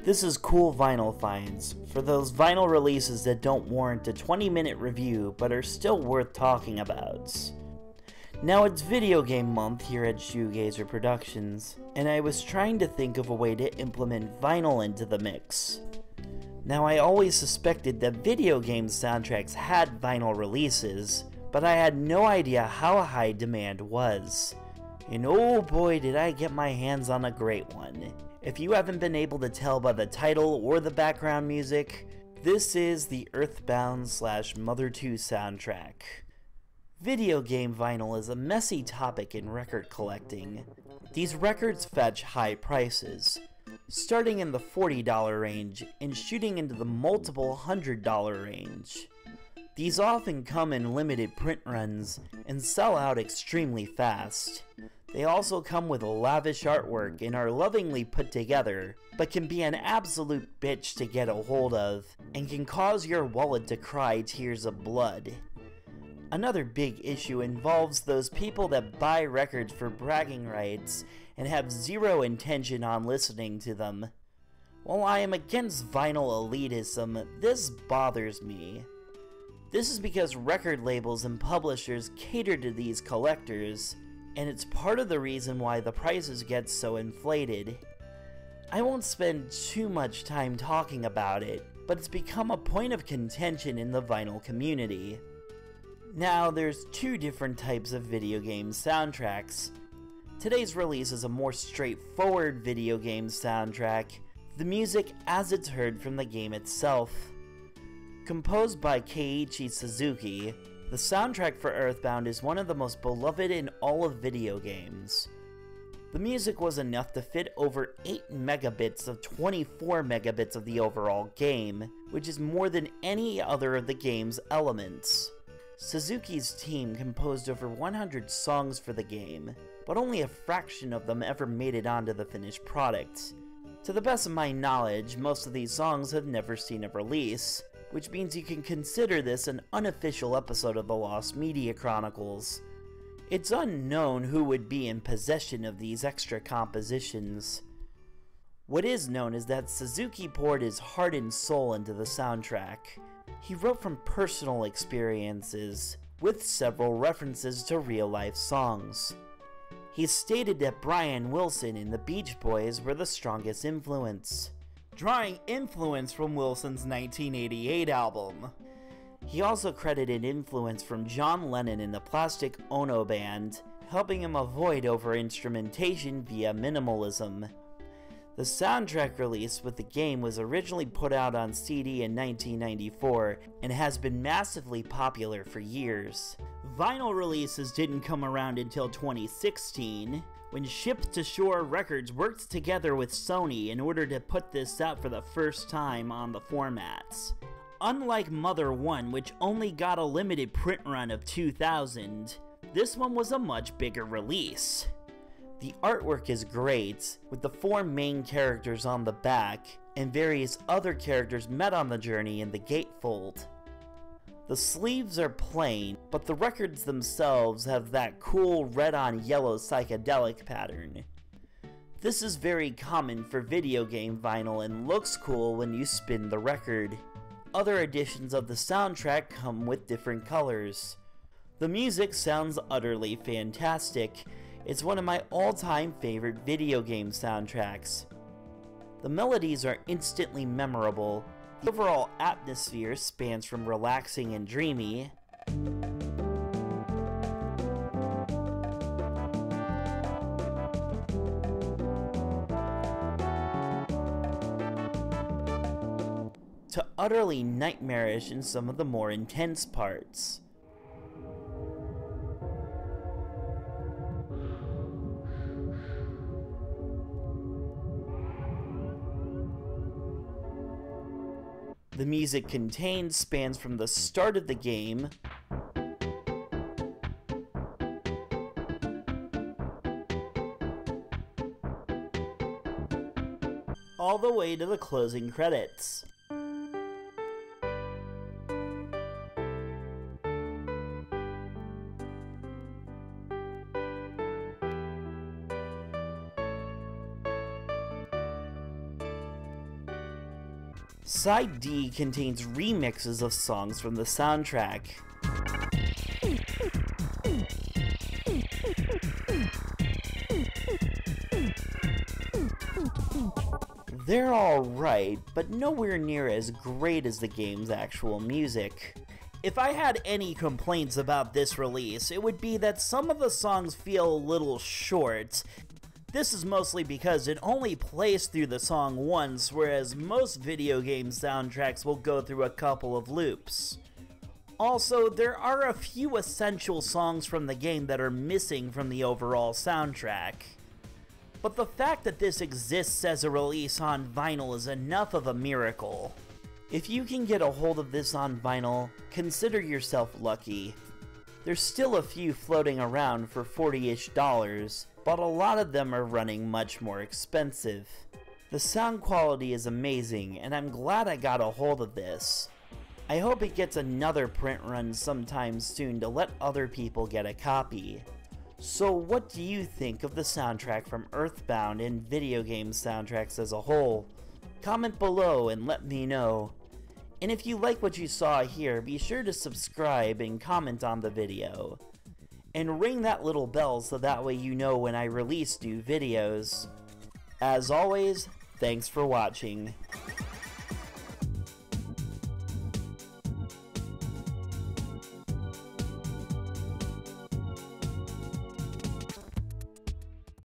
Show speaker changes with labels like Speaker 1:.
Speaker 1: This is Cool Vinyl Finds, for those vinyl releases that don't warrant a 20-minute review but are still worth talking about. Now it's video game month here at Shoegazer Productions, and I was trying to think of a way to implement vinyl into the mix. Now I always suspected that video game soundtracks had vinyl releases, but I had no idea how high demand was. And oh boy did I get my hands on a great one. If you haven't been able to tell by the title or the background music, this is the Earthbound / Mother 2 soundtrack. Video game vinyl is a messy topic in record collecting. These records fetch high prices, starting in the $40 range and shooting into the multiple $100 range. These often come in limited print runs and sell out extremely fast. They also come with lavish artwork and are lovingly put together, but can be an absolute bitch to get a hold of, and can cause your wallet to cry tears of blood. Another big issue involves those people that buy records for bragging rights and have zero intention on listening to them. While I am against vinyl elitism, this bothers me. This is because record labels and publishers cater to these collectors, and it's part of the reason why the prices get so inflated. I won't spend too much time talking about it, but it's become a point of contention in the vinyl community. Now, there's two different types of video game soundtracks. Today's release is a more straightforward video game soundtrack, the music as it's heard from the game itself. Composed by Keiichi Suzuki, the soundtrack for Earthbound is one of the most beloved in all of video games. The music was enough to fit over 8 megabits of 24 megabits of the overall game, which is more than any other of the game's elements. Suzuki's team composed over 100 songs for the game, but only a fraction of them ever made it onto the finished product. To the best of my knowledge, most of these songs have never seen a release, which means you can consider this an unofficial episode of the Lost Media Chronicles. It's unknown who would be in possession of these extra compositions. What is known is that Suzuki poured his heart and soul into the soundtrack. He wrote from personal experiences, with several references to real-life songs. He stated that Brian Wilson and the Beach Boys were the strongest influence, drawing influence from Wilson's 1988 album. He also credited influence from John Lennon and the Plastic Ono Band, helping him avoid over-instrumentation via minimalism. The soundtrack release with the game was originally put out on CD in 1994 and has been massively popular for years. Vinyl releases didn't come around until 2016, when Ship to Shore Records worked together with Sony in order to put this out for the first time on the formats. Unlike Mother 1, which only got a limited print run of 2,000, this one was a much bigger release. The artwork is great, with the 4 main characters on the back, and various other characters met on the journey in the gatefold. The sleeves are plain, but the records themselves have that cool red on yellow psychedelic pattern. This is very common for video game vinyl and looks cool when you spin the record. Other editions of the soundtrack come with different colors. The music sounds utterly fantastic. It's one of my all-time favorite video game soundtracks. The melodies are instantly memorable. The overall atmosphere spans from relaxing and dreamy to utterly nightmarish in some of the more intense parts. The music contained spans from the start of the game all the way to the closing credits. Side D contains remixes of songs from the soundtrack. They're alright, but nowhere near as great as the game's actual music. If I had any complaints about this release, it would be that some of the songs feel a little short. This is mostly because it only plays through the song once, whereas most video game soundtracks will go through a couple of loops. Also, there are a few essential songs from the game that are missing from the overall soundtrack. But the fact that this exists as a release on vinyl is enough of a miracle. If you can get a hold of this on vinyl, consider yourself lucky. There's still a few floating around for $40-ish, but a lot of them are running much more expensive. The sound quality is amazing, and I'm glad I got a hold of this. I hope it gets another print run sometime soon to let other people get a copy. So what do you think of the soundtrack from Earthbound and video game soundtracks as a whole? Comment below and let me know. And if you like what you saw here, be sure to subscribe and comment on the video. And ring that little bell so that way you know when I release new videos. As always, thanks for watching.